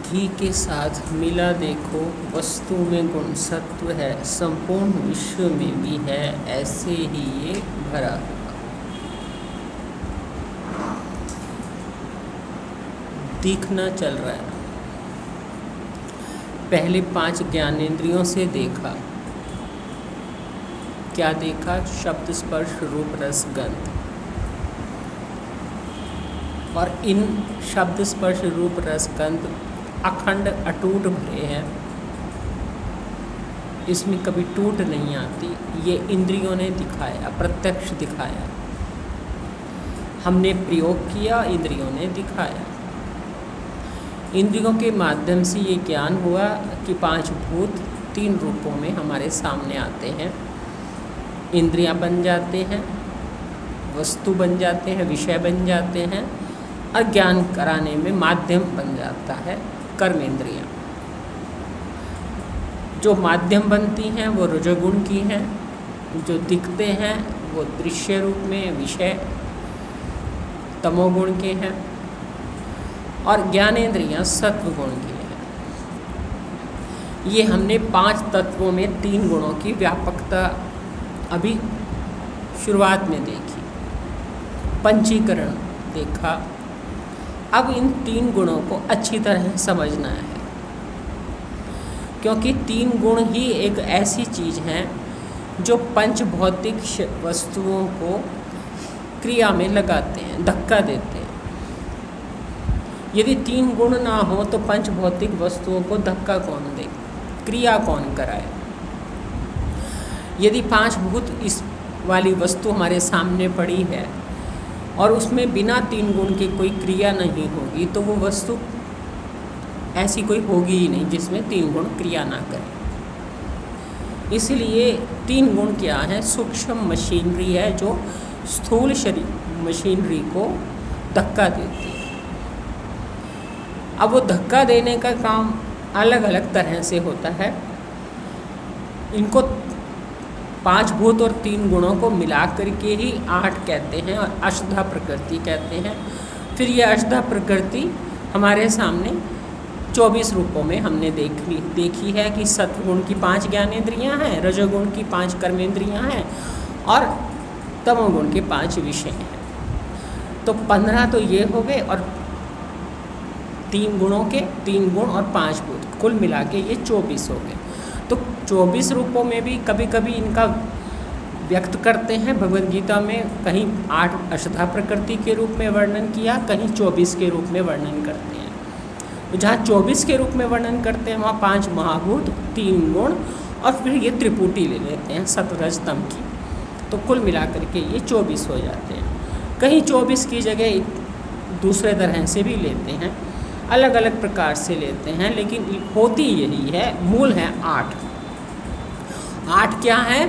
घी के साथ मिला देखो, वस्तु में गुण सत्व है, संपूर्ण विश्व में भी है ऐसे ही ये भरा हुआ। दिखना चल रहा है। पहले 5 ज्ञानेंद्रियों से देखा। क्या देखा? शब्द, स्पर्श, रूप, रस, गंध। और इन शब्द, स्पर्श, रूप, रस, गंध अखंड अटूट भरे हैं। इसमें कभी टूट नहीं आती। ये इंद्रियों ने दिखाया, प्रत्यक्ष दिखाया। हमने प्रयोग किया, इंद्रियों ने दिखाया। इंद्रियों के माध्यम से ये ज्ञान हुआ कि 5 भूत 3 रूपों में हमारे सामने आते हैं। इंद्रियां बन जाते हैं, वस्तु बन जाते हैं, विषय बन जाते हैं, और ज्ञान कराने में माध्यम बन जाता है कर्मेंद्रियां। जो माध्यम बनती हैं वो रजोगुण की हैं, जो दिखते हैं वो दृश्य रूप में विषय तमोगुण के हैं, और ज्ञानेंद्रियां सत्वगुण की हैं। ये हमने 5 तत्वों में 3 गुणों की व्यापकता अभी शुरुआत में देखी, पंचीकरण देखा। अब इन 3 गुणों को अच्छी तरह समझना है, क्योंकि 3 गुण ही एक ऐसी चीज़ हैं जो पंच भौतिक वस्तुओं को क्रिया में लगाते हैं, धक्का देते हैं। यदि 3 गुण ना हो तो पंच भौतिक वस्तुओं को धक्का कौन दे, क्रिया कौन कराए? यदि 5 भूत इस वाली वस्तु हमारे सामने पड़ी है और उसमें बिना 3 गुण के कोई क्रिया नहीं होगी, तो वो वस्तु ऐसी कोई होगी ही नहीं जिसमें 3 गुण क्रिया ना करें। इसलिए 3 गुण क्या है? सूक्ष्म मशीनरी है जो स्थूल शरीर मशीनरी को धक्का देती है। अब वो धक्का देने का काम अलग अलग तरह से होता है। इनको 5 भूत और 3 गुणों को मिला करके ही 8 कहते हैं और अष्टधा प्रकृति कहते हैं। फिर ये अष्टधा प्रकृति हमारे सामने 24 रूपों में हमने देखी है कि सत्वगुण की 5 ज्ञानेंद्रियां हैं, रजोगुण की 5 कर्मेंद्रियां हैं, और तमोगुण के 5 विषय हैं। तो 15 तो ये हो गए, और 3 गुणों के 3 गुण और 5 भूत कुल मिला के ये 24 हो गए। तो 24 रूपों में भी कभी कभी इनका व्यक्त करते हैं। भगवद गीता में कहीं 8 अष्टधा प्रकृति के रूप में वर्णन किया, कहीं 24 के रूप में वर्णन करते हैं। तो जहाँ 24 के रूप में वर्णन करते हैं वहाँ 5 महाभूत, 3 गुण, और फिर ये त्रिपुटी ले लेते हैं सत्वरज तम की। तो कुल मिला करके ये 24 हो जाते हैं। कहीं 24 की जगह दूसरे तरह से भी लेते हैं, अलग अलग प्रकार से लेते हैं, लेकिन होती यही है, मूल है 8। 8 क्या है?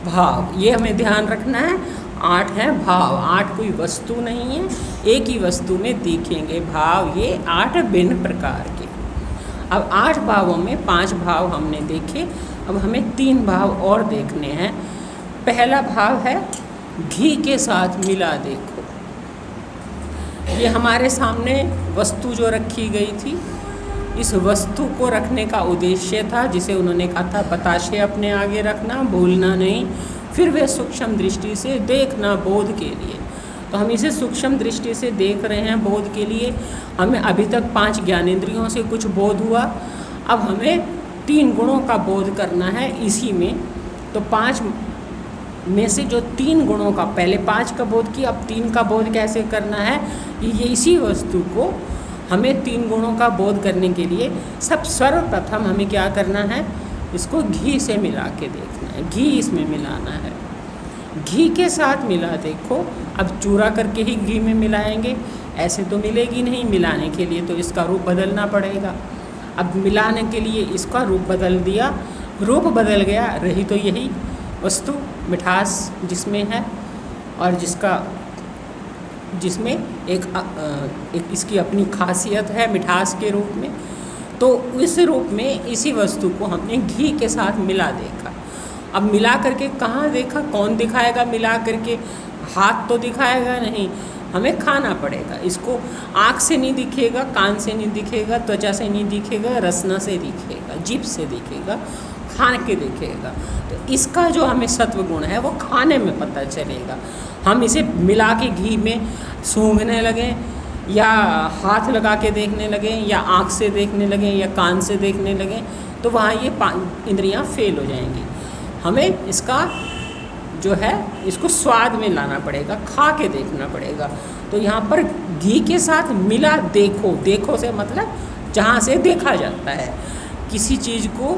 भाव। ये हमें ध्यान रखना है। 8 है भाव। 8 कोई वस्तु नहीं है, एक ही वस्तु में दिखेंगे भाव। ये 8 भिन्न प्रकार के। अब 8 भावों में 5 भाव हमने देखे, अब हमें 3 भाव और देखने हैं। पहला भाव है घी के साथ मिला देखो। ये हमारे सामने वस्तु जो रखी गई थी, इस वस्तु को रखने का उद्देश्य था, जिसे उन्होंने कहा था बताशे अपने आगे रखना, भूलना नहीं, फिर वे सूक्ष्म दृष्टि से देखना बोध के लिए। तो हम इसे सूक्ष्म दृष्टि से देख रहे हैं बोध के लिए। हमें अभी तक 5 ज्ञानेंद्रियों से कुछ बोध हुआ, अब हमें 3 गुणों का बोध करना है इसी में। तो 5 में से जो 3 गुणों का, पहले 5 का बोध किया, अब 3 का बोध कैसे करना है? ये इसी वस्तु को हमें 3 गुणों का बोध करने के लिए सर्वप्रथम हमें क्या करना है? इसको घी से मिला के देखना है, घी इसमें मिलाना है। घी के साथ मिला देखो। अब चूरा करके ही घी में मिलाएंगे, ऐसे तो मिलेगी नहीं। मिलाने के लिए तो इसका रूप बदलना पड़ेगा। अब मिलाने के लिए इसका रूप बदल दिया, रूप बदल गया, रही तो यही वस्तु मिठास जिसमें है, और जिसमें एक इसकी अपनी खासियत है मिठास के रूप में। तो इस रूप में इसी वस्तु को हमने घी के साथ मिला देखा। अब मिला करके कहाँ देखा? कौन दिखाएगा मिला करके? हाथ तो दिखाएगा नहीं, हमें खाना पड़ेगा। इसको आँख से नहीं दिखेगा, कान से नहीं दिखेगा, त्वचा से नहीं दिखेगा, रसना से दिखेगा, जीभ से दिखेगा, खा के दिखेगा। तो इसका जो हमें सत्व गुण है वो खाने में पता चलेगा। हम इसे मिला के घी में सूंघने लगें या हाथ लगा के देखने लगें या आँख से देखने लगें या कान से देखने लगें तो वहाँ ये इंद्रियाँ फेल हो जाएंगी। हमें इसका जो है इसको स्वाद में लाना पड़ेगा, खा के देखना पड़ेगा। तो यहाँ पर घी के साथ मिला देखो, देखो से मतलब जहाँ से देखा जाता है किसी चीज़ को,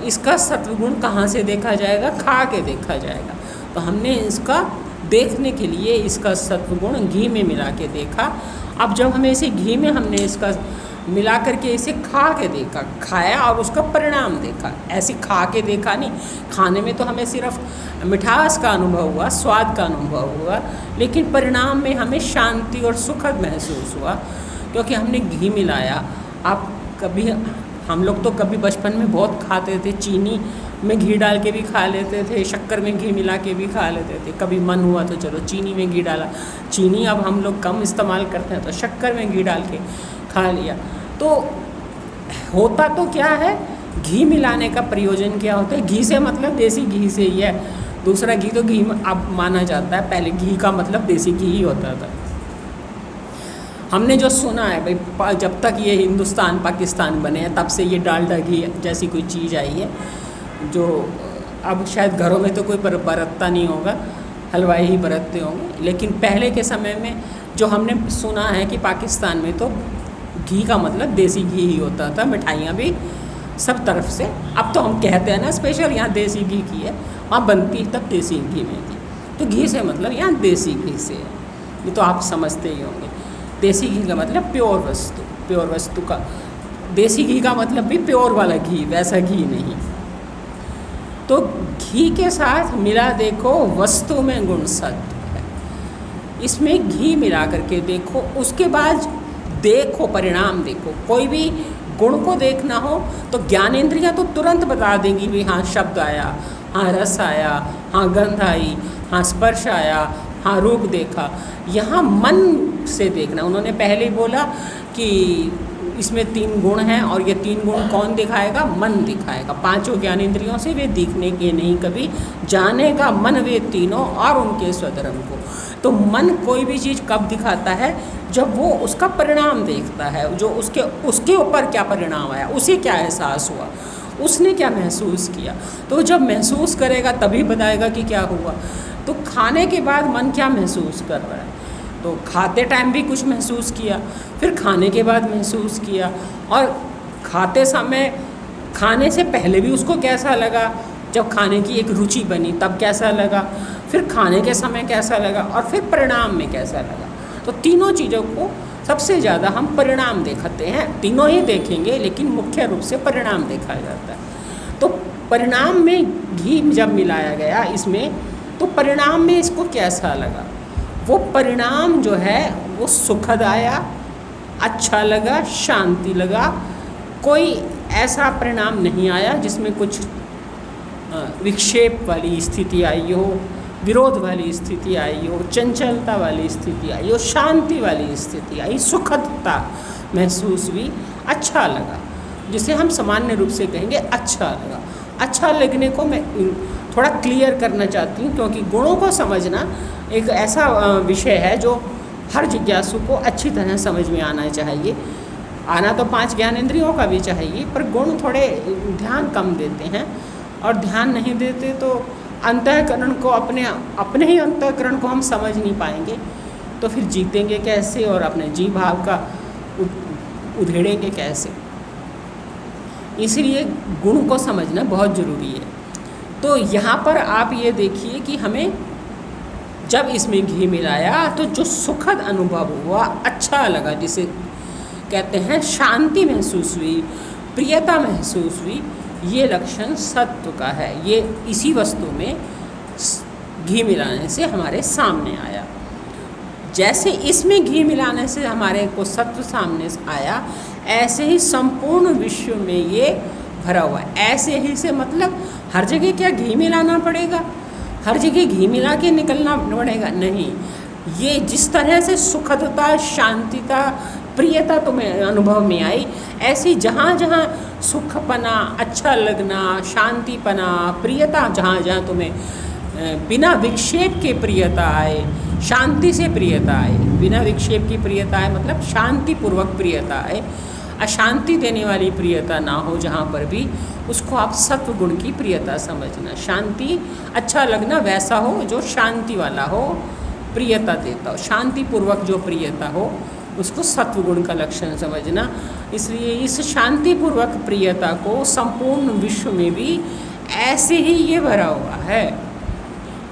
इसका सत्वगुण कहाँ से देखा जाएगा, खा के देखा जाएगा। तो हमने इसका देखने के लिए इसका सत्वगुण घी में मिला के देखा। अब जब हमें इसे घी में हमने इसका मिला करके इसे खा के देखा, खाया और उसका परिणाम देखा, ऐसे खा के देखा नहीं। खाने में तो हमें सिर्फ मिठास का अनुभव हुआ, स्वाद का अनुभव हुआ, लेकिन परिणाम में हमें शांति और सुखद महसूस हुआ क्योंकि हमने घी मिलाया। आप कभी, हम लोग तो कभी बचपन में बहुत खाते थे, चीनी में घी डाल के भी खा लेते थे, शक्कर में घी मिला के भी खा लेते थे। कभी मन हुआ तो चलो चीनी में घी डाला, चीनी अब हम लोग कम इस्तेमाल करते हैं तो शक्कर में घी डाल के खा लिया। तो होता तो क्या है, घी मिलाने का प्रयोजन क्या होता है, घी से मतलब देसी घी से ही है। दूसरा घी तो घी अब माना जाता है, पहले घी का मतलब देसी घी ही होता था। हमने जो सुना है भाई, जब तक ये हिंदुस्तान पाकिस्तान बने हैं तब से ये डालडा घी जैसी कोई चीज़ आई है जो अब शायद घरों में तो कोई बरतता नहीं होगा, हलवाई ही बरतते होंगे। लेकिन पहले के समय में जो हमने सुना है कि पाकिस्तान में तो घी का मतलब देसी घी ही होता था, मिठाइयाँ भी सब तरफ से। अब तो हम कहते हैं ना स्पेशल यहाँ देसी घी की है, वहाँ बनती तब देसी घी में थी। तो घी से मतलब यहाँ देसी घी से है, ये तो आप समझते ही होंगे। देसी घी का मतलब प्योर वस्तु, प्योर वस्तु का। देसी घी का मतलब भी प्योर वाला घी, वैसा घी नहीं। तो घी के साथ मिला देखो वस्तु में गुण सत्व है, इसमें घी मिला करके देखो, उसके बाद देखो परिणाम देखो। कोई भी गुण को देखना हो तो ज्ञानेंद्रियाँ तो तुरंत बता देंगी भी हाँ शब्द आया, हाँ रस आया, हाँ गंध आई, हाँ स्पर्श आया, हाँ रूप देखा। यहाँ मन से देखना। उन्होंने पहले ही बोला कि इसमें 3 गुण हैं और ये 3 गुण कौन दिखाएगा, मन दिखाएगा। 5 ज्ञानेंद्रियों से वे दिखने के नहीं कभी, जानेगा मन वे तीनों और उनके स्वधर्म को। तो मन कोई भी चीज़ कब दिखाता है, जब वो उसका परिणाम देखता है, जो उसके ऊपर क्या परिणाम आया, उसे क्या एहसास हुआ, उसने क्या महसूस किया। तो जब महसूस करेगा तभी बताएगा कि क्या हुआ। तो खाने के बाद मन क्या महसूस कर रहा है, तो खाते टाइम भी कुछ महसूस किया, फिर खाने के बाद महसूस किया, और खाते समय, खाने से पहले भी उसको कैसा लगा, जब खाने की एक रुचि बनी तब कैसा लगा, फिर खाने के समय कैसा लगा, और फिर परिणाम में कैसा लगा। तो तीनों चीज़ों को सबसे ज़्यादा हम परिणाम देखते हैं। तीनों ही देखेंगे लेकिन मुख्य रूप से परिणाम देखा जाता है। तो परिणाम में घी जब मिलाया गया इसमें, तो परिणाम में इसको कैसा लगा, वो परिणाम जो है वो सुखद आया, अच्छा लगा, शांति लगा। कोई ऐसा परिणाम नहीं आया जिसमें कुछ विक्षेप वाली स्थिति आई हो, विरोध वाली स्थिति आई हो, चंचलता वाली स्थिति आई हो, शांति वाली स्थिति आई, सुखदता महसूस हुई, अच्छा लगा, जिसे हम सामान्य रूप से कहेंगे अच्छा लगा। अच्छा लगने को मैं थोड़ा क्लियर करना चाहती हूँ, क्योंकि गुणों को समझना एक ऐसा विषय है जो हर जिज्ञासु को अच्छी तरह समझ में आना चाहिए। आना तो 5 ज्ञानेंद्रियों का भी चाहिए, पर गुण थोड़े ध्यान कम देते हैं, और ध्यान नहीं देते तो अंतःकरण को, अपने ही अंतःकरण को हम समझ नहीं पाएंगे, तो फिर जीतेंगे कैसे और अपने जीव भाव का उधेड़ेंगे कैसे। इसलिए गुण को समझना बहुत ज़रूरी है। तो यहाँ पर आप ये देखिए कि हमें जब इसमें घी मिलाया तो जो सुखद अनुभव हुआ, अच्छा लगा, जिसे कहते हैं शांति महसूस हुई, प्रियता महसूस हुई, ये लक्षण सत्व का है। ये इसी वस्तु में घी मिलाने से हमारे सामने आया। जैसे इसमें घी मिलाने से हमारे को सत्व सामने आया, ऐसे ही संपूर्ण विश्व में ये भरा हुआ है। ऐसे ही से मतलब हर जगह क्या घी मिलाना पड़ेगा, हर जगह घी मिला के निकलना पड़ेगा, नहीं। ये जिस तरह से सुखदता, शांतिता, प्रियता तुम्हें अनुभव में आई, ऐसी जहाँ जहाँ सुखपना, अच्छा लगना, शांतिपना, प्रियता, जहाँ जहाँ तुम्हें बिना विक्षेप के प्रियता आए, शांति से प्रियता आए, बिना विक्षेप की प्रियता आए मतलब शांतिपूर्वक प्रियता आए, अशांति देने वाली प्रियता ना हो जहाँ पर भी, उसको आप सत्व गुण की प्रियता समझना। शांति, अच्छा लगना वैसा हो जो शांति वाला हो, प्रियता देता हो, शांतिपूर्वक जो प्रियता हो उसको सत्व गुण का लक्षण समझना। इसलिए इस शांतिपूर्वक प्रियता को संपूर्ण विश्व में भी ऐसे ही ये भरा हुआ है।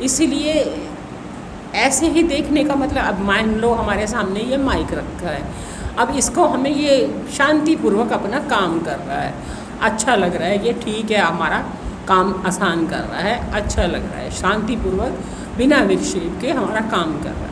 इसलिए ऐसे ही देखने का मतलब, अब मान लो हमारे सामने ये माइक रखा है, अब इसको हमें ये शांतिपूर्वक अपना काम कर रहा है, अच्छा लग रहा है, ये ठीक है, हमारा काम आसान कर रहा है, अच्छा लग रहा है, शांतिपूर्वक बिना विक्षेप के हमारा काम कर रहा है।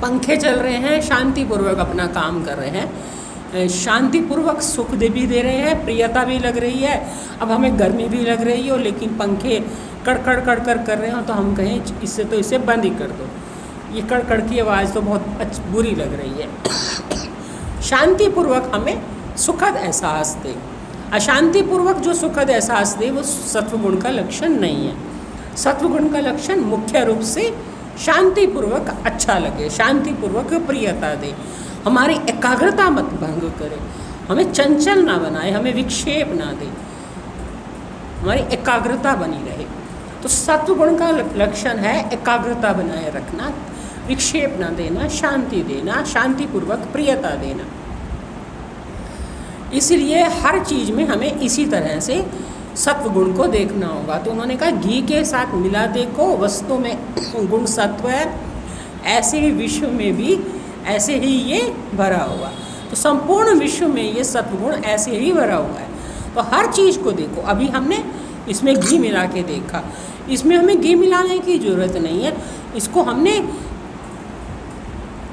पंखे चल रहे हैं, शांतिपूर्वक अपना काम कर रहे हैं, शांतिपूर्वक सुख भी दे रहे हैं, प्रियता भी लग रही है। अब हमें गर्मी भी लग रही हो लेकिन पंखे कड़कड़ कड़कड़ कर रहे हो तो हम कहें इससे तो इसे बंद ही कर दो, ये कड़कड़ की आवाज़ तो बहुत बुरी लग रही है। शांतिपूर्वक हमें सुखद एहसास दे, अशांतिपूर्वक जो सुखद एहसास दे वो सत्वगुण का लक्षण नहीं है। सत्वगुण का लक्षण मुख्य रूप से शांतिपूर्वक अच्छा लगे, शांतिपूर्वक प्रियता दे, हमारी एकाग्रता मत भंग करे, हमें चंचल ना बनाए, हमें विक्षेप ना दे, हमारी एकाग्रता बनी रहे। तो सत्वगुण का लक्षण है एकाग्रता बनाए रखना, विक्षेप ना देना, शांति देना, शांतिपूर्वक प्रियता देना। इसलिए हर चीज़ में हमें इसी तरह से सत्वगुण को देखना होगा। तो उन्होंने कहा घी के साथ मिला देखो, वस्तु में गुण सत्व है, ऐसे ही विश्व में भी ऐसे ही ये भरा हुआ। तो संपूर्ण विश्व में ये सत्वगुण ऐसे ही भरा हुआ है। तो हर चीज़ को देखो, अभी हमने इसमें घी मिला के देखा, इसमें हमें घी मिलाने की ज़रूरत नहीं है, इसको हमने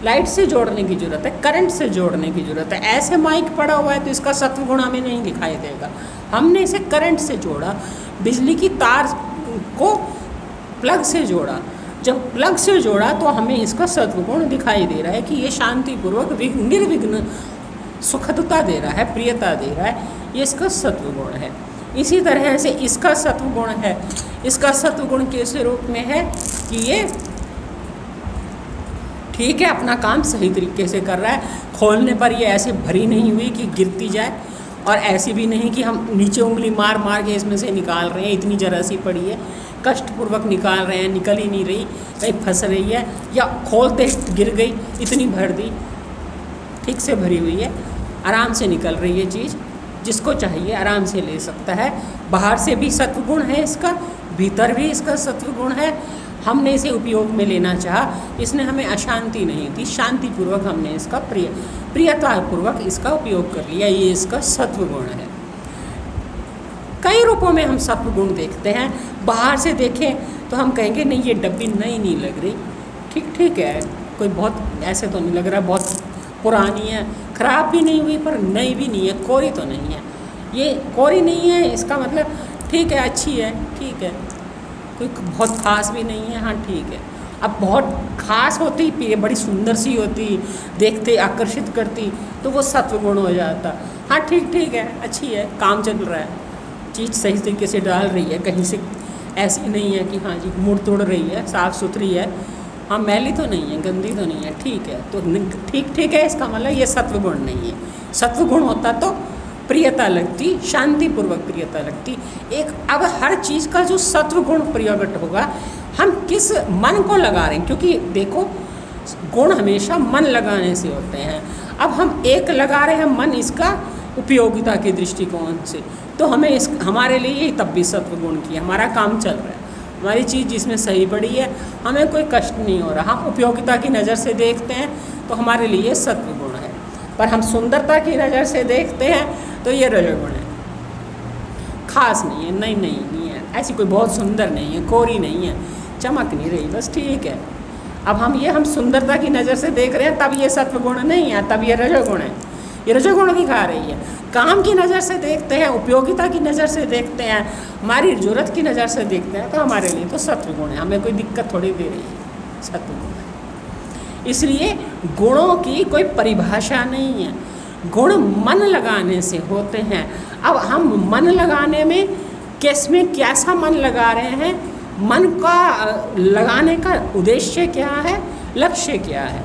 लाइट से जोड़ने की ज़रूरत है, करंट से जोड़ने की ज़रूरत है। ऐसे माइक पड़ा हुआ है तो इसका सत्वगुण हमें नहीं दिखाई देगा, हमने इसे करंट से जोड़ा, बिजली की तार को प्लग से जोड़ा, जब प्लग से जोड़ा तो हमें इसका सत्वगुण दिखाई दे रहा है कि ये शांतिपूर्वक निर्विघ्न सुखदता दे रहा है, प्रियता दे रहा है, ये इसका सत्वगुण है। इसी तरह से इसका सत्वगुण है, इसका सत्वगुण कैसे रूप में है कि ये ठीक है, अपना काम सही तरीके से कर रहा है, खोलने पर ये ऐसे भरी नहीं हुई कि गिरती जाए, और ऐसी भी नहीं कि हम नीचे उंगली मार मार के इसमें से निकाल रहे हैं, इतनी जरा सी पड़ी है, कष्टपूर्वक निकाल रहे हैं, निकल ही नहीं रही, कहीं फंस रही है या खोलते गिर गई, इतनी भर दी, ठीक से भरी हुई है, आराम से निकल रही है चीज़, जिसको चाहिए आराम से ले सकता है। बाहर से भी सत्वगुण है इसका, भीतर भी इसका सत्वगुण है। हमने इसे उपयोग में लेना चाहा, इसने हमें अशांति नहीं दी, शांतिपूर्वक हमने इसका प्रियतापूर्वक इसका उपयोग कर लिया, ये इसका सत्वगुण है। कई रूपों में हम सत्वगुण देखते हैं। बाहर से देखें तो हम कहेंगे नहीं ये डब्बी नई नहीं लग रही, ठीक है, कोई बहुत ऐसे तो नहीं लग रहा, बहुत पुरानी है, ख़राब भी नहीं हुई पर नई भी नहीं है, कोरी तो नहीं है, ये कोरी नहीं है इसका मतलब ठीक है, अच्छी है, ठीक है, कोई बहुत ख़ास भी नहीं है, हाँ ठीक है। अब बहुत ख़ास होती, बड़ी सुंदर सी होती, देखते आकर्षित करती, तो वो सत्वगुण हो जाता, हाँ ठीक है, अच्छी है, काम चल रहा है, चीज़ सही तरीके से डाल रही है, कहीं से ऐसी नहीं है कि हाँ जी मुड़ तोड़ रही है, साफ़ सुथरी है, हाँ मैली तो नहीं है, गंदी तो नहीं है, ठीक है, तो ठीक है, इसका मतलब ये सत्वगुण नहीं है। सत्वगुण होता तो प्रियता लगती, शांतिपूर्वक प्रियता लगती। एक अब हर चीज़ का जो सत्वगुण प्रकट होगा, हम किस मन को लगा रहे हैं, क्योंकि देखो गुण हमेशा मन लगाने से होते हैं। अब हम एक लगा रहे हैं मन इसका उपयोगिता के दृष्टिकोण से, तो हमें हमारे लिए ये तब भी सत्वगुण की, हमारा काम चल रहा है, हमारी चीज़ जिसमें सही पड़ी है, हमें कोई कष्ट नहीं हो रहा, हम उपयोगिता की नज़र से देखते हैं तो हमारे लिए सत्वगुण है। पर हम सुंदरता की नज़र से देखते हैं तो ये रजोगुण है, खास नहीं है, नहीं है, ऐसी कोई बहुत सुंदर नहीं है, कोरी नहीं है, चमक नहीं रही, बस ठीक है। अब हम सुंदरता की नज़र से देख रहे हैं, तब ये सत्वगुण नहीं है, तब ये रजोगुण है, ये रजोगुण दिखा रही है। काम की नज़र से देखते हैं, उपयोगिता की नज़र से देखते हैं, हमारी ज़रूरत की नज़र से देखते हैं, तो हमारे लिए तो सत्वगुण है, हमें कोई दिक्कत थोड़ी दे रही है, सत्वगुण है। इसलिए गुणों की कोई परिभाषा नहीं है, गुण मन लगाने से होते हैं। अब हम मन लगाने में किसमें कैसा मन लगा रहे हैं, मन का लगाने का उद्देश्य क्या है, लक्ष्य क्या है,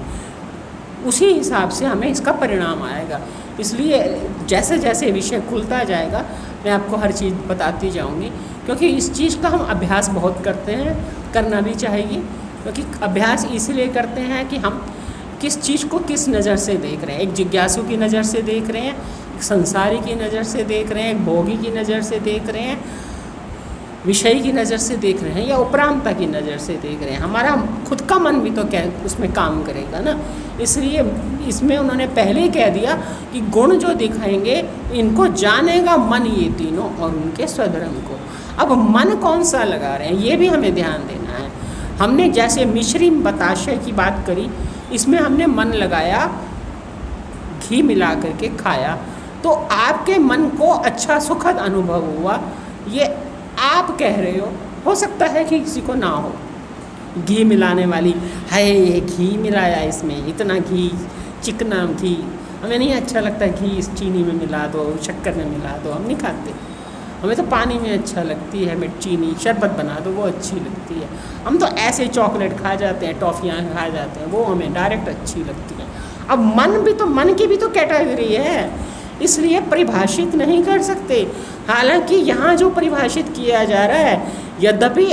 उसी हिसाब से हमें इसका परिणाम आएगा। इसलिए जैसे जैसे विषय खुलता जाएगा मैं आपको हर चीज़ बताती जाऊंगी, क्योंकि इस चीज़ का हम अभ्यास बहुत करते हैं, करना भी चाहिए। क्योंकि अभ्यास इसलिए करते हैं कि हम किस चीज़ को किस नज़र से देख रहे हैं। एक जिज्ञासु की नज़र से देख रहे हैं, एक संसारी की नज़र से देख रहे हैं, एक भोगी की नज़र से देख रहे हैं, विषयी की नज़र से देख रहे हैं, या उपरांता की नज़र से देख रहे हैं। हमारा खुद का मन भी तो क्या उसमें काम करेगा ना। इसलिए इसमें उन्होंने पहले ही कह दिया कि गुण जो दिखाएंगे इनको जानेगा मन ये तीनों और उनके स्वधर्म को। अब मन कौन सा लगा रहे हैं ये भी हमें ध्यान देना है। हमने जैसे मिश्री बताशय की बात करी, इसमें हमने मन लगाया, घी मिला करके खाया, तो आपके मन को अच्छा सुखद अनुभव हुआ, ये आप कह रहे हो सकता है कि किसी को ना हो। घी मिलाने वाली है, ये घी मिलाया इसमें, इतना घी, चिकना घी, हमें नहीं अच्छा लगता घी, इस चीनी में मिला दो, शक्कर में मिला दो, हम नहीं खाते। हमें तो पानी में अच्छा लगती है, हमें चीनी शरबत बना दो वो अच्छी लगती है। हम तो ऐसे चॉकलेट खा जाते हैं, टॉफ़ियाँ खा जाते हैं, वो हमें डायरेक्ट अच्छी लगती हैं। अब मन भी तो, मन की भी तो कैटेगरी है, इसलिए परिभाषित नहीं कर सकते। हालांकि यहाँ जो परिभाषित किया जा रहा है, यद्यपि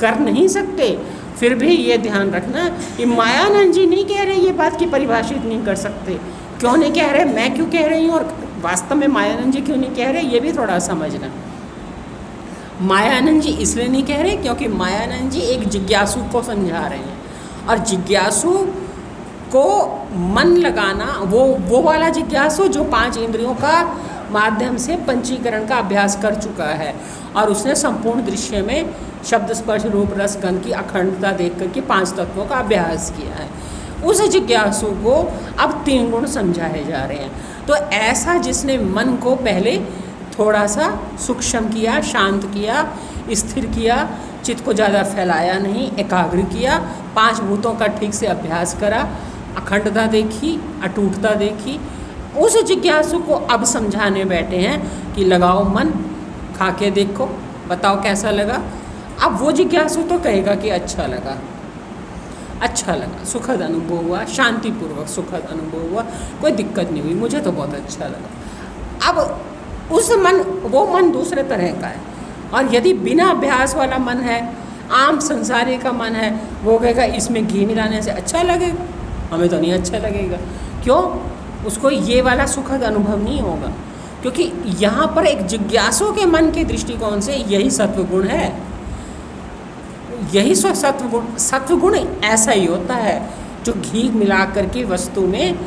कर नहीं सकते, फिर भी ये ध्यान रखना कि मायानंद जी नहीं कह रहे ये बात कि परिभाषित नहीं कर सकते। क्यों नहीं कह रहे, मैं क्यों कह रही हूँ, और वास्तव में मायानंद जी क्यों नहीं कह रहे, ये भी थोड़ा समझना। मायानंद जी इसलिए नहीं कह रहे क्योंकि मायानंद जी एक जिज्ञासु को समझा रहे हैं, और जिज्ञासु को मन लगाना, वो वाला जिज्ञासु जो 5 इंद्रियों का माध्यम से पंचीकरण का अभ्यास कर चुका है, और उसने संपूर्ण दृश्य में शब्द स्पर्श रूप रस गंध की अखंडता देख करके 5 तत्वों का अभ्यास किया है। उस जिज्ञासु को अब 3 गुण समझाए जा रहे हैं। तो ऐसा जिसने मन को पहले थोड़ा सा सूक्ष्म किया, शांत किया, स्थिर किया, चित्त को ज़्यादा फैलाया नहीं, एकाग्र किया, 5 भूतों का ठीक से अभ्यास करा, अखंडता देखी, अटूटता देखी, उस जिज्ञासु को अब समझाने बैठे हैं कि लगाओ मन, खा के देखो, बताओ कैसा लगा। अब वो जिज्ञासु तो कहेगा कि अच्छा लगा, अच्छा लगा, सुखद अनुभव हुआ, शांतिपूर्वक सुखद अनुभव हुआ, कोई दिक्कत नहीं हुई, मुझे तो बहुत अच्छा लगा। अब उस मन, वो मन दूसरे तरह का है। और यदि बिना अभ्यास वाला मन है, आम संसारी का मन है, वो कहेगा इसमें घी मिलाने से अच्छा लगेगा, हमें तो नहीं अच्छा लगेगा। क्यों? उसको ये वाला सुखद अनुभव नहीं होगा, क्योंकि यहाँ पर एक जिज्ञासु के मन के दृष्टिकोण से यही सत्वगुण है, यही सत्वगुण ऐसा ही होता है जो घी मिला करके वस्तु में,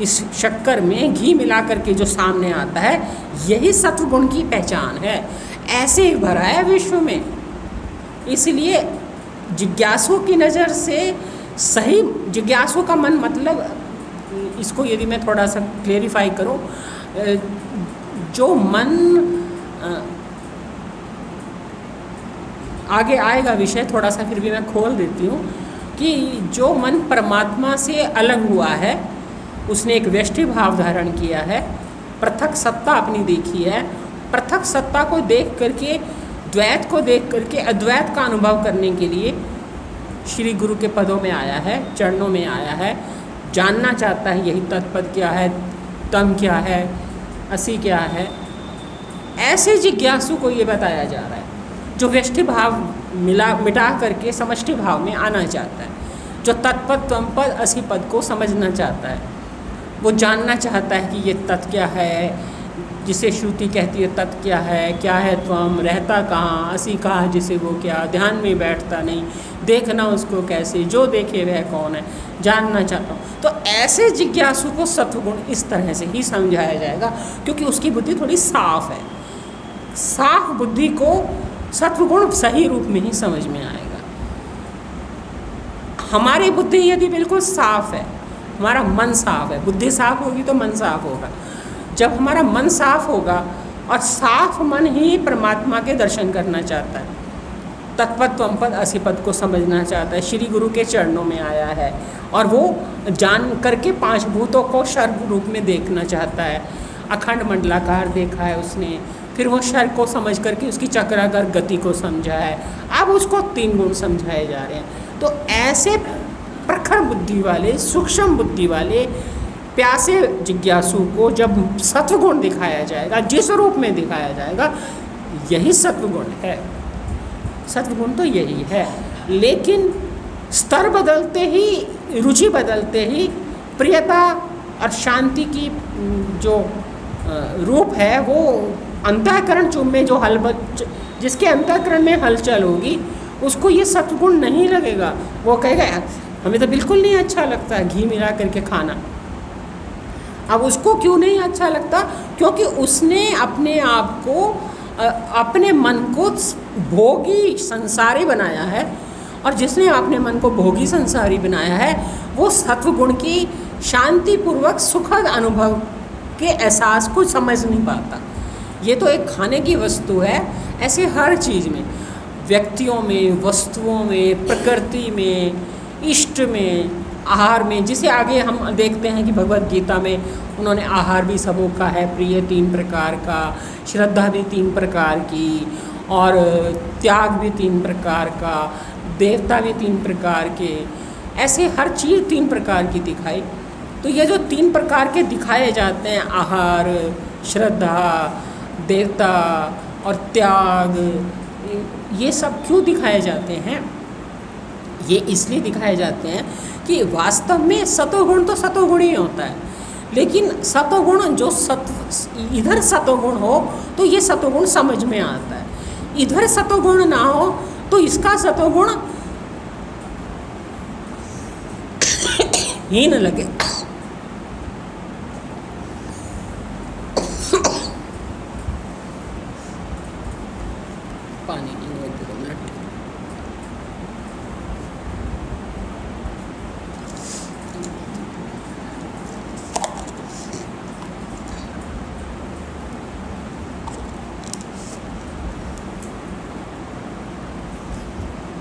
इस शक्कर में घी मिला करके जो सामने आता है, यही सत्वगुण की पहचान है। ऐसे ही भरा है विश्व में। इसलिए जिज्ञासु की नज़र से सही, जिज्ञासु का मन मतलब, इसको यदि मैं थोड़ा सा क्लेरिफाई करूं, जो मन, आगे आएगा विषय थोड़ा सा, फिर भी मैं खोल देती हूँ कि जो मन परमात्मा से अलग हुआ है, उसने एक व्यष्टि भाव धारण किया है, पृथक सत्ता अपनी देखी है, पृथक सत्ता को देख करके, द्वैत को देख करके अद्वैत का अनुभव करने के लिए श्री गुरु के पदों में आया है, चरणों में आया है, जानना चाहता है यही तत्पद क्या है, तम क्या है, असी क्या है। ऐसे जिज्ञासु को ये बताया जा रहा है जो व्यष्टि भाव मिटा करके समष्टि भाव में आना चाहता है, जो तत्पद तम पद असी पद को समझना चाहता है, वो जानना चाहता है कि ये तत् क्या है, जिसे श्रुति कहती है तत् क्या है त्वम, रहता कहाँ, असी कहाँ, जिसे वो क्या, ध्यान में बैठता नहीं, देखना उसको कैसे, जो देखे वह कौन है, जानना चाहता हूँ। तो ऐसे जिज्ञासु को सत्वगुण इस तरह से ही समझाया जाएगा, क्योंकि उसकी बुद्धि थोड़ी साफ है। साफ बुद्धि को सत्वगुण सही रूप में ही समझ में आएगा। हमारी बुद्धि यदि बिल्कुल साफ है, हमारा मन साफ है, बुद्धि साफ होगी तो मन साफ होगा। जब हमारा मन साफ होगा, और साफ मन ही परमात्मा के दर्शन करना चाहता है, तत्पद त्वमपद असिपद को समझना चाहता है, श्री गुरु के चरणों में आया है और वो जान करके 5 भूतों को शर रूप में देखना चाहता है। अखंड मंडलाकार देखा है उसने, फिर वो शर को समझ करके उसकी चक्राकार गति को समझा है। अब उसको 3 गुण समझाए जा रहे हैं। तो ऐसे प्रखर बुद्धि वाले, सूक्ष्म बुद्धि वाले प्यासे जिज्ञासु को जब सत्वगुण दिखाया जाएगा, जिस रूप में दिखाया जाएगा, यही सत्वगुण है। सत्वगुण तो यही है, लेकिन स्तर बदलते ही, रुचि बदलते ही प्रियता और शांति की जो रूप है वो अंतःकरण में जो जिसके अंतःकरण में हलचल होगी उसको ये सत्वगुण नहीं लगेगा। वो कहेगा हमें तो बिल्कुल नहीं अच्छा लगता है घी मिला करके खाना। अब उसको क्यों नहीं अच्छा लगता? क्योंकि उसने अपने आप को, अपने मन को भोगी संसारी बनाया है, और जिसने अपने मन को भोगी संसारी बनाया है वो सत्वगुण की शांतिपूर्वक सुखद अनुभव के एहसास को समझ नहीं पाता। ये तो एक खाने की वस्तु है, ऐसे हर चीज़ में, व्यक्तियों में, वस्तुओं में, प्रकृति में, इष्ट में, आहार में, जिसे आगे हम देखते हैं कि भगवत गीता में उन्होंने आहार भी सबों का है, प्रिय 3 प्रकार का, श्रद्धा भी 3 प्रकार की, और त्याग भी 3 प्रकार का, देवता भी 3 प्रकार के, ऐसे हर चीज़ 3 प्रकार की दिखाई। तो ये जो 3 प्रकार के दिखाए जाते हैं, आहार, श्रद्धा, देवता और त्याग, ये सब क्यों दिखाए जाते हैं? ये इसलिए दिखाए जाते हैं कि वास्तव में सतोगुण तो सतोगुण ही होता है, लेकिन सतोगुण जो इधर सतोगुण हो तो ये सतोगुण समझ में आता है, इधर सतोगुण ना हो तो इसका सतोगुण हीन लगे। पानी नहीं है, 2 मिनट।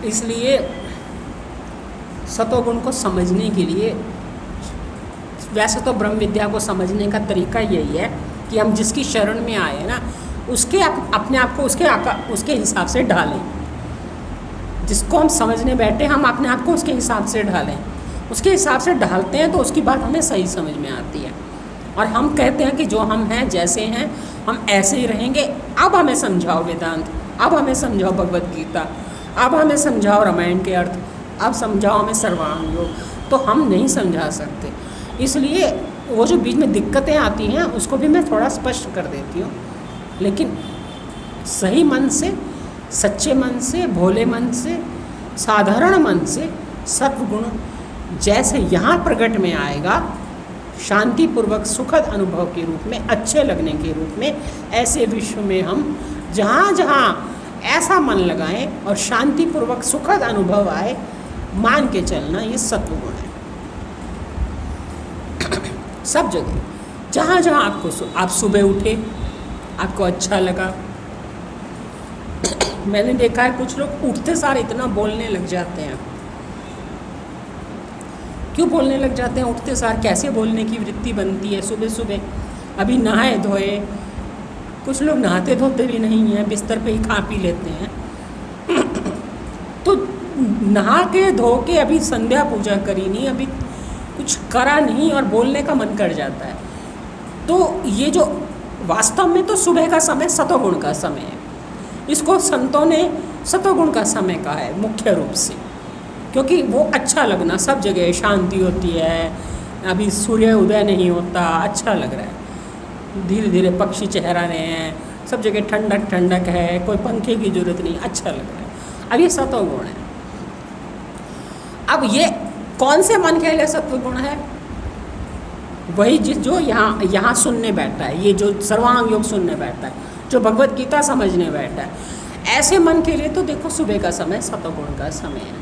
इसलिए सतोगुण को समझने के लिए, वैसे तो ब्रह्म विद्या को समझने का तरीका यही है कि हम जिसकी शरण में आए ना उसके अपने आप को उसके हिसाब से ढालें। जिसको हम समझने बैठे हम अपने आप को उसके हिसाब से ढालें। उसके हिसाब से ढालते हैं तो उसकी बात हमें सही समझ में आती है, और हम कहते हैं कि जो हम हैं, जैसे हैं, हम ऐसे ही रहेंगे। अब हमें समझाओ वेदांत, अब हमें समझाओ भगवत गीता, अब हमें समझाओ रामायण के अर्थ, अब समझाओ हमें सर्वांग योग, तो हम नहीं समझा सकते। इसलिए वो जो बीच में दिक्कतें आती हैं उसको भी मैं थोड़ा स्पष्ट कर देती हूँ, लेकिन सही मन से, सच्चे मन से, भोले मन से, साधारण मन से सत्वगुण जैसे यहाँ प्रकट में आएगा, शांतिपूर्वक सुखद अनुभव के रूप में, अच्छे लगने के रूप में, ऐसे विश्व में हम जहाँ जहाँ ऐसा मन लगाएं और शांतिपूर्वक सुखद अनुभव आए, मान के चलना ये सत्वगुण है। सब जगह, जहाँ जहाँ आप सुबह उठे, आपको अच्छा लगा। मैंने देखा है कुछ लोग उठते सार इतना बोलने लग जाते हैं। क्यों बोलने लग जाते हैं उठते सार? कैसे बोलने की वृत्ति बनती है सुबह सुबह? अभी नहाए धोए, कुछ लोग नहाते धोते भी नहीं हैं, बिस्तर पे ही खा पी लेते हैं। तो नहा के धो के अभी संध्या पूजा करी नहीं, अभी कुछ करा नहीं और बोलने का मन कर जाता है। तो ये जो वास्तव में तो सुबह का समय सतोगुण का समय है, इसको संतों ने सतोगुण का समय कहा है मुख्य रूप से, क्योंकि वो अच्छा लगना, सब जगह शांति होती है, अभी सूर्य उदय नहीं होता, अच्छा लग रहा है, धीरे धीरे पक्षी चहरा रहे हैं, सब जगह ठंडक ठंडक है, कोई पंखे की जरूरत नहीं, अच्छा लग रहा है। अब ये सतोगुण है। अब ये कौन से मन के लिए सत्वगुण है? वही जो यहाँ सुनने बैठा है, ये जो सर्वांग योग सुनने बैठा है, जो भगवत गीता समझने बैठा है, ऐसे मन के लिए तो देखो सुबह का समय सतोगुण का समय है।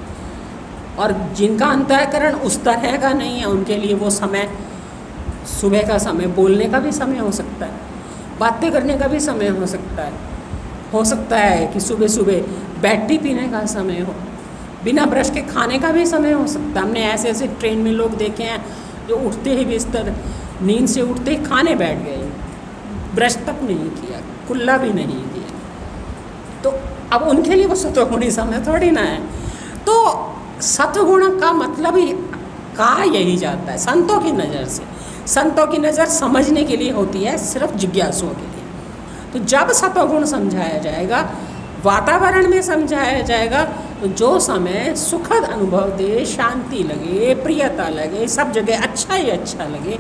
और जिनका अंतःकरण उस तरह का नहीं है, उनके लिए वो समय सुबह का समय बोलने का भी समय हो सकता है, बातें करने का भी समय हो सकता है, हो सकता है कि सुबह सुबह बैटरी पीने का समय हो, बिना ब्रश के खाने का भी समय हो सकता है। हमने ऐसे ऐसे ट्रेन में लोग देखे हैं जो उठते ही बिस्तर नींद से उठते ही खाने बैठ गए, ब्रश तक नहीं किया, कुल्ला भी नहीं किया। तो अब उनके लिए वो सत्वगुणी समय थोड़ी ना है। तो सत्वगुण का मतलब ही कहा यही जाता है संतों की नज़र से। संतों की नज़र समझने के लिए होती है, सिर्फ जिज्ञासुओं के लिए। तो जब सत्वगुण समझाया जाएगा, वातावरण में समझाया जाएगा, तो जो समय सुखद अनुभव दे, शांति लगे, प्रियता लगे, सब जगह अच्छा ही अच्छा लगे,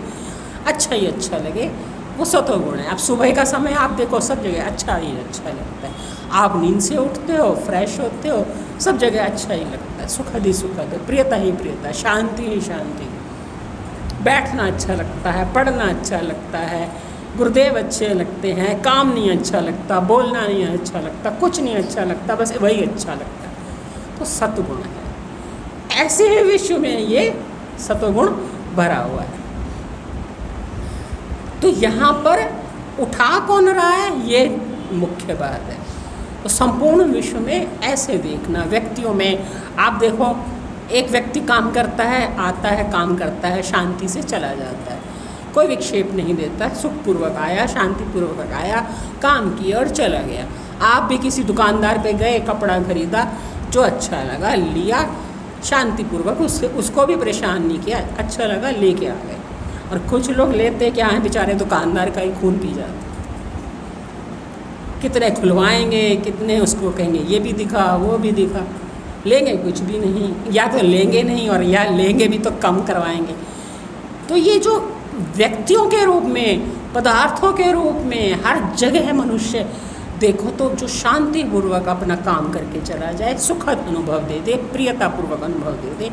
अच्छा ही अच्छा लगे, वो सत्वगुण है। अब सुबह का समय आप देखो, सब जगह अच्छा ही अच्छा लगता है। आप नींद से उठते हो, फ्रेश होते हो, सब जगह अच्छा ही लगता है, सुखद ही सुखद है, प्रियता ही प्रियता, शांति ही शांति। बैठना अच्छा लगता है, पढ़ना अच्छा लगता है, गुरुदेव अच्छे लगते हैं, काम नहीं अच्छा लगता, बोलना नहीं अच्छा लगता, कुछ नहीं अच्छा लगता, बस वही अच्छा लगता है। तो सत्वगुण है। ऐसे ही विश्व में ये सत्वगुण भरा हुआ है। तो यहाँ पर उठा कौन रहा है, ये मुख्य बात है। तो संपूर्ण विश्व में ऐसे देखना, व्यक्तियों में आप देखो, एक व्यक्ति काम करता है, आता है, काम करता है, शांति से चला जाता है, कोई विक्षेप नहीं देता, सुखपूर्वक आया, शांतिपूर्वक आया, काम किया और चला गया। आप भी किसी दुकानदार पे गए, कपड़ा खरीदा, जो अच्छा लगा लिया, शांतिपूर्वक, उसको भी परेशान नहीं किया, अच्छा लगा लेके आ गए। और कुछ लोग लेते क्या हैं, बेचारे दुकानदार का ही खून पी जाते, कितने खुलवाएंगे, कितने उसको कहेंगे ये भी दिखा वो भी दिखा, लेंगे कुछ भी नहीं, या तो लेंगे नहीं और या लेंगे भी तो कम करवाएंगे। तो ये जो व्यक्तियों के रूप में, पदार्थों के रूप में हर जगह है मनुष्य, देखो तो जो शांतिपूर्वक अपना काम करके चला जाए, सुखद अनुभव दे दे, प्रियतापूर्वक अनुभव दे दे,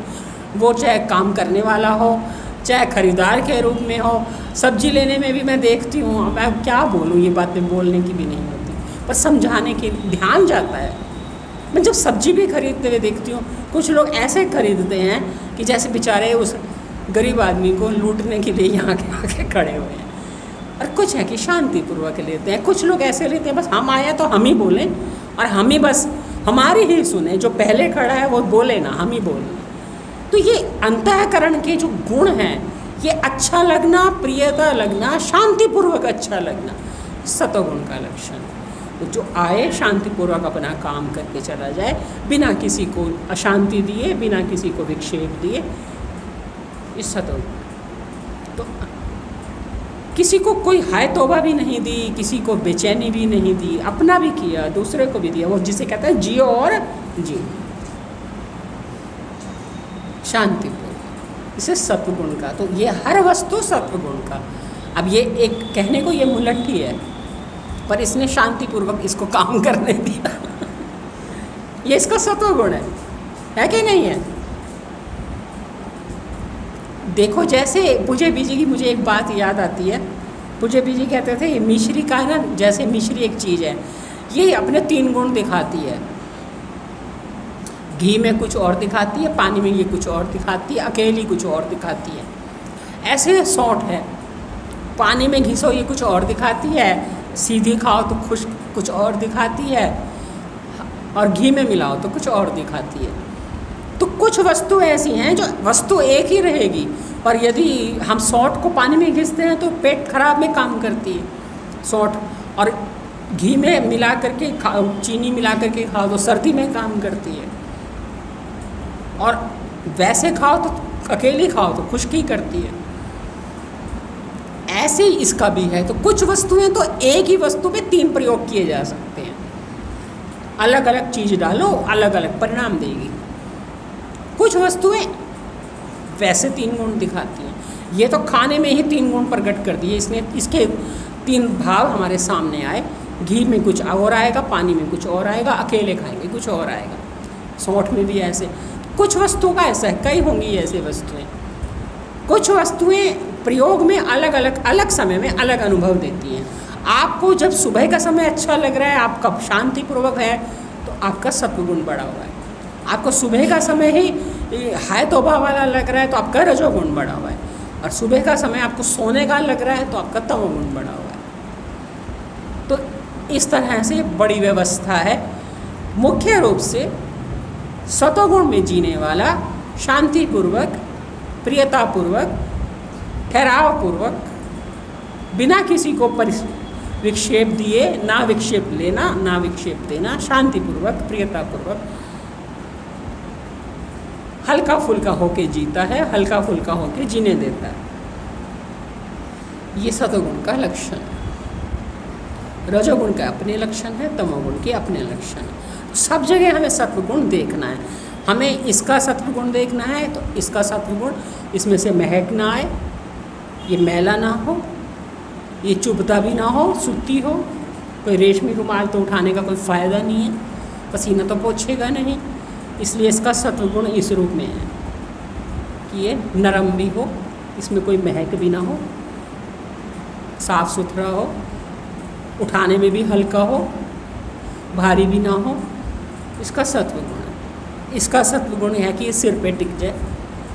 वो चाहे काम करने वाला हो, चाहे खरीदार के रूप में हो। सब्जी लेने में भी मैं देखती हूँ, मैं क्या बोलूँ, ये बातें बोलने की भी नहीं होती, पर समझाने के ध्यान जाता है। मैं जब सब्जी भी खरीदते हुए देखती हूँ, कुछ लोग ऐसे खरीदते हैं कि जैसे बेचारे उस गरीब आदमी को लूटने के लिए यहाँ के आके खड़े हुए हैं। और कुछ है कि शांतिपूर्वक लेते हैं, कुछ लोग ऐसे लेते हैं बस हम आए तो हम ही बोलें और हम ही बस हमारी ही सुने, जो पहले खड़ा है वो बोले ना, हम ही बोलें। तो ये अंतःकरण के जो गुण हैं, ये अच्छा लगना, प्रियता लगना, शांतिपूर्वक अच्छा लगना, सत्वगुण का लक्षण है। तो जो आए शांतिपूर्वक अपना काम करके चला जाए, बिना किसी को अशांति दिए, बिना किसी को विक्षेप दिए, इस सत्वगुण। तो किसी को कोई हाय तौबा भी नहीं दी, किसी को बेचैनी भी नहीं दी, अपना भी किया, दूसरे को भी दिया, वो जिसे कहते हैं जियो और जियो, शांतिपूर्वक, इसे सत्वगुण का। तो ये हर वस्तु सत्वगुण का। अब ये एक कहने को ये मुलट्ठी है, पर इसने शांतिपूर्वक इसको काम करने दिया ये इसका सत्वगुण है कि नहीं है? देखो, जैसे पूज्य बीजी की मुझे एक बात याद आती है। पूज्य बीजी कहते थे मिश्री का ना, जैसे मिश्री एक चीज़ है, ये अपने 3 गुण दिखाती है। घी में कुछ और दिखाती है, पानी में ये कुछ और दिखाती है, अकेली कुछ और दिखाती है। ऐसे सौंठ है, पानी में घिसो ये कुछ और दिखाती है, सीधी खाओ तो खुश कुछ और दिखाती है, और घी में मिलाओ तो कुछ और दिखाती है। तो कुछ वस्तु ऐसी हैं जो वस्तु एक ही रहेगी, पर यदि हम सौंठ को पानी में घिसते हैं तो पेट खराब में काम करती है सौंठ, और घी में मिला करके खाओ, चीनी मिला करके खाओ तो सर्दी में काम करती है, और वैसे खाओ तो अकेली खाओ तो खुश्की करती है। ऐसे ही इसका भी है। तो कुछ वस्तुएं तो एक ही वस्तु में 3 प्रयोग किए जा सकते हैं, अलग अलग चीज़ डालो अलग अलग परिणाम देगी। कुछ वस्तुएं वैसे 3 गुण दिखाती हैं। ये तो खाने में ही 3 गुण प्रकट कर दिए इसने, इसके 3 भाव हमारे सामने आए। घी में कुछ और आएगा, पानी में कुछ और आएगा, अकेले खाएंगे कुछ और आएगा, सौंठ में भी ऐसे। कुछ वस्तुओं का ऐसा है, कई होंगी ऐसे वस्तुएं। कुछ वस्तुएं प्रयोग में अलग अलग समय में अलग अनुभव देती हैं। आपको जब सुबह का समय अच्छा लग रहा है, आपका शांतिपूर्वक है, तो आपका सत्वगुण बढ़ा हुआ है। आपको सुबह का समय ही हाय तौबा वाला लग रहा है तो आपका रजोगुण बढ़ा हुआ है, और सुबह का समय आपको सोने का लग रहा है तो आपका तमोगुण बढ़ा हुआ है। तो इस तरह से बड़ी व्यवस्था है। मुख्य रूप से सतोगुण में जीने वाला शांतिपूर्वक, प्रियतापूर्वक, ठहरावपूर्वक, बिना किसी को विक्षेप दिए, ना विक्षेप लेना ना विक्षेप देना, शांतिपूर्वक, प्रियतापूर्वक, हल्का फुल्का होके जीता है, हल्का फुल्का होके जीने देता है। ये सतोगुण का लक्षण है। रजोगुण का अपने लक्षण है, तमोगुण के अपने लक्षण है। सब जगह हमें सत्वगुण देखना है। हमें इसका सत्वगुण देखना है तो इसका सत्वगुण, इसमें से महक ना आए, ये मैला ना हो, ये चुभता भी ना हो, सूती हो, कोई रेशमी रुमाल तो उठाने का कोई फ़ायदा नहीं है, पसीना तो पोंछेगा नहीं। इसलिए इसका सत्वगुण इस रूप में है कि ये नरम भी हो, इसमें कोई महक भी ना हो, साफ सुथरा हो, उठाने में भी हल्का हो, भारी भी ना हो। इसका सत्वगुण है। इसका सत्वगुण है कि ये सिर पे टिक जाए,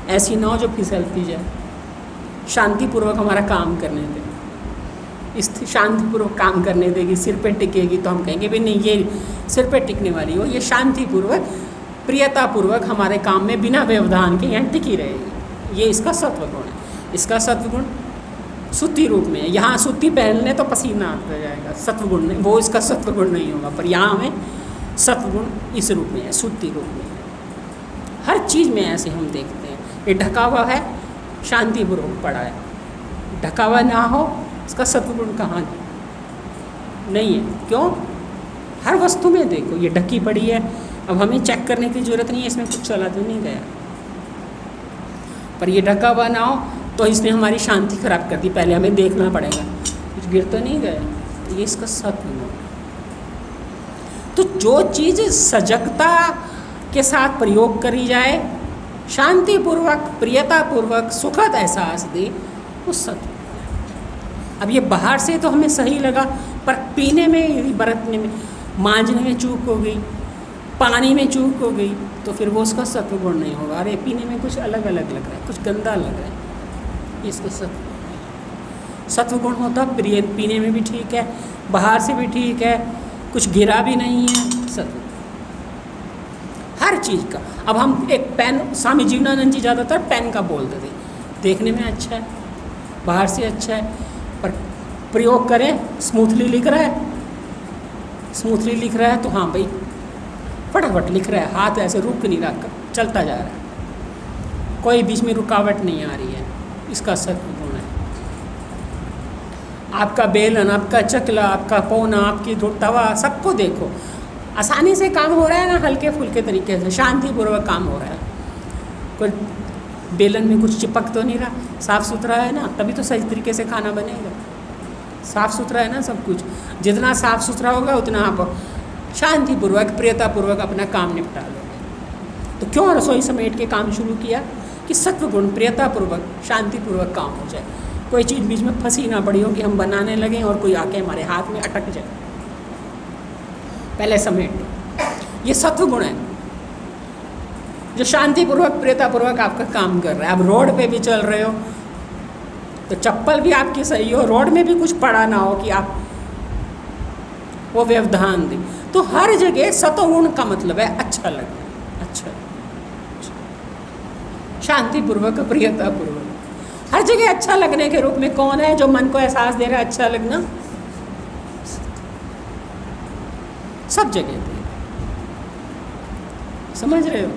ऐसी ना हो जो फिसलती जाए, शांतिपूर्वक हमारा काम करने दे। इस शांतिपूर्वक काम करने देगी, सिर पे टिकेगी तो हम कहेंगे भाई नहीं ये सिर पे टिकने वाली हो, ये शांतिपूर्वक, प्रियतापूर्वक हमारे काम में बिना व्यवधान के यहाँ टिकी रहेगी। ये इसका सत्वगुण है। इसका सत्वगुण सूती रूप में है। यहाँ सूती पहनने तो पसीना आता जाएगा, सत्वगुण नहीं, वो इसका सत्वगुण नहीं होगा। पर यहाँ हमें सत्वगुण इस रूप में है, सूती रूप में है। हर चीज़ में ऐसे हम देखते हैं। ये ढका हुआ है, शांतिपूर्वक पड़ा है, ढका हुआ ना हो, इसका सत्वगुण कहाँ नहीं है। क्यों? हर वस्तु में देखो ये ढकी पड़ी है, अब हमें चेक करने की ज़रूरत नहीं है इसमें कुछ चला तो नहीं गया। पर ये ढका हुआ ना हो तो इसने हमारी शांति खराब कर दी, पहले हमें देखना पड़ेगा कुछ गिर तो नहीं गया। तो ये इसका सत्वगुण। तो जो चीज़ सजगता के साथ प्रयोग करी जाए, शांतिपूर्वक, प्रियतापूर्वक, सुखद एहसास दे, वो सत्व। अब ये बाहर से तो हमें सही लगा, पर पीने में, बरतने में, मांजने में चूक हो गई, पानी में चूक हो गई, तो फिर वो उसका सत्वगुण नहीं होगा। अरे पीने में कुछ अलग अलग लग रहा है, कुछ गंदा लग रहा है, इसका सत्वगुण होता प्रिय, पीने में भी ठीक है, बाहर से भी ठीक है, कुछ गिरा भी नहीं है, सत्व हर चीज़ का। अब हम एक पेन, स्वामी जीवनानंद जी ज़्यादातर पेन का बोलते थे, देखने में अच्छा है, बाहर से अच्छा है, पर प्रयोग करें, स्मूथली लिख रहा है, स्मूथली लिख रहा है तो हाँ भाई फटाफट लिख रहा है, हाथ ऐसे रुक नहीं रहा, चलता जा रहा है, कोई बीच में रुकावट नहीं आ रही है, इसका सत्वगुण है। आपका बेलन, आपका चकला, आपका पौना, आपकी तवा, सबको देखो आसानी से काम हो रहा है ना, हल्के फुल्के तरीके से शांतिपूर्वक काम हो रहा है, कोई बेलन में कुछ चिपक तो नहीं रहा, साफ़ सुथरा है ना, तभी तो सही तरीके से खाना बनेगा। साफ़ सुथरा है ना सब कुछ, जितना साफ़ सुथरा होगा उतना आप शांतिपूर्वक, प्रियतापूर्वक अपना काम निपटा लोगे। तो क्यों रसोई समेट के काम शुरू किया कि सत्वगुण, प्रियतापूर्वक, शांतिपूर्वक काम हो जाए, कोई चीज़ बीच में फंसी ना पड़ी हो कि हम बनाने लगें और कोई आके हमारे हाथ में अटक जाए, पहले समेट लो। ये सत्वगुण है जो शांतिपूर्वक, प्रियतापूर्वक आपका काम कर रहा है। आप रोड पे भी चल रहे हो तो चप्पल भी आपकी सही हो, रोड में भी कुछ पड़ा ना हो कि आप वो व्यवधान दें। तो हर जगह सत्वगुण का मतलब है अच्छा लगना, अच्छा, शांतिपूर्वक, प्रियतापूर्वक। हर जगह अच्छा लगने के रूप में कौन है जो मन को एहसास दे रहा है अच्छा लगना? सब जगह पे, समझ रहे हो?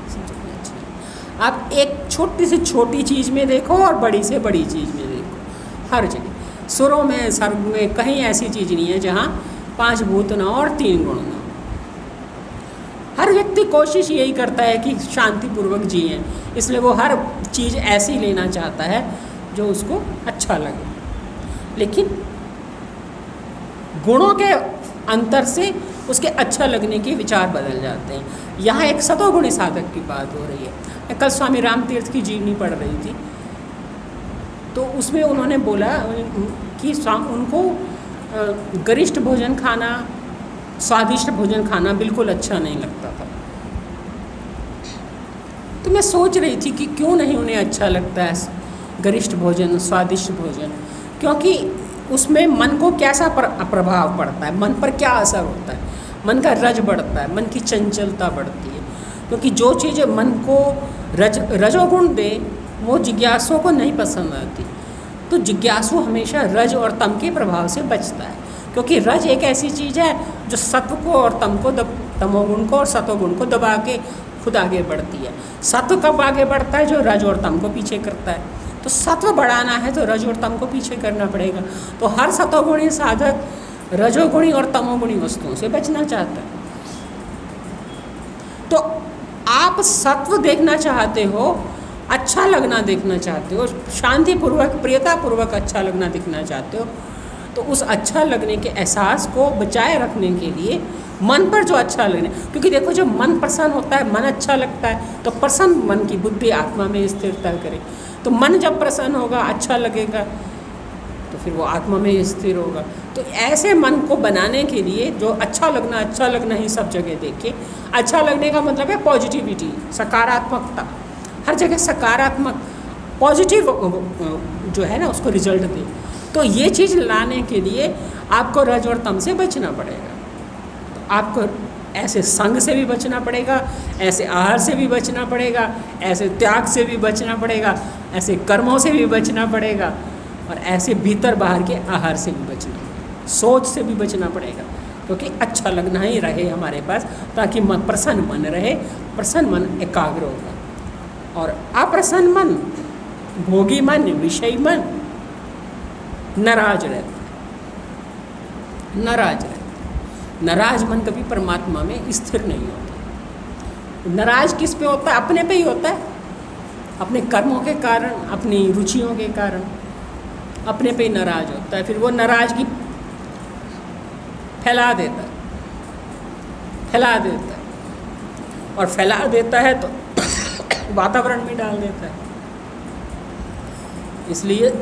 सब जगह अच्छा। आप एक छोटी से छोटी चीज़ में देखो और बड़ी से बड़ी चीज़ में देखो, हर जगह, सुरों में, सर्ग में, कहीं ऐसी चीज़ नहीं है जहाँ 5 भूत ना और 3 गुण ना। हर व्यक्ति कोशिश यही करता है कि शांतिपूर्वक जिए, इसलिए वो हर चीज़ ऐसी लेना चाहता है जो उसको अच्छा लगे। लेकिन गुणों के अंतर से उसके अच्छा लगने के विचार बदल जाते हैं। यहाँ एक सतोगुणी साधक की बात हो रही है। मैं कल स्वामी रामतीर्थ की जीवनी पढ़ रही थी, तो उसमें उन्होंने बोला कि उनको गरिष्ठ भोजन खाना, स्वादिष्ट भोजन खाना बिल्कुल अच्छा नहीं लगता था। तो मैं सोच रही थी कि क्यों नहीं उन्हें अच्छा लगता है गरिष्ठ भोजन, स्वादिष्ट भोजन, क्योंकि उसमें मन को कैसा प्रभाव पड़ता है, मन पर क्या असर होता है, मन का रज बढ़ता है, मन की चंचलता बढ़ती है। क्योंकि जो चीज़ें मन को रजोगुण दे वो जिज्ञासुओं को नहीं पसंद आती। तो जिज्ञासु हमेशा रज और तम के प्रभाव से बचता है, क्योंकि रज एक ऐसी चीज़ है जो सत्व को और तमोगुण को और सतोगुण को दबा के खुद आगे बढ़ती है। सत्व कब आगे बढ़ता है? जो रज और तम को पीछे करता है। तो सत्व बढ़ाना है तो रज और तम को पीछे करना पड़ेगा। तो हर सतोगुणी साधक रजोगुणी और तमोगुणी वस्तुओं से बचना चाहता है। तो आप सत्व देखना चाहते हो, अच्छा लगना देखना चाहते हो, शांतिपूर्वक प्रियतापूर्वक अच्छा लगना देखना चाहते हो, तो उस अच्छा लगने के एहसास को बचाए रखने के लिए मन पर जो अच्छा लगने, क्योंकि देखो जब मन प्रसन्न होता है, मन अच्छा लगता है, तो प्रसन्न मन की बुद्धि आत्मा में स्थिरता करे। तो मन जब प्रसन्न होगा, अच्छा लगेगा, तो फिर वो आत्मा में स्थिर होगा। तो ऐसे मन को बनाने के लिए जो अच्छा लगना ही सब जगह देखे। अच्छा लगने का मतलब है पॉजिटिविटी, सकारात्मकता, हर जगह सकारात्मक पॉजिटिव जो है ना उसको रिजल्ट दे। तो ये चीज़ लाने के लिए आपको रज और तम से बचना पड़ेगा। तो आपको ऐसे संग से भी बचना पड़ेगा, ऐसे आहार से भी बचना पड़ेगा, ऐसे त्याग से भी बचना पड़ेगा, ऐसे कर्मों से भी बचना पड़ेगा, और ऐसे भीतर बाहर के आहार से भी बचना, सोच से भी बचना पड़ेगा। क्योंकि अच्छा लगना ही रहे हमारे पास, ताकि मन प्रसन्न मन रहे। प्रसन्न मन एकाग्र होगा, और अप्रसन्न मन, भोगी मन, विषयी मन नाराज रहता है। नाराज मन कभी परमात्मा में स्थिर नहीं होता। नाराज किस पे होता है? अपने पे ही होता है, अपने कर्मों के कारण, अपनी रुचियों के कारण अपने पे ही नाराज होता है। फिर वो नाराजगी फैला देता है, और फैला देता है तो वातावरण में डाल देता है। इसलिए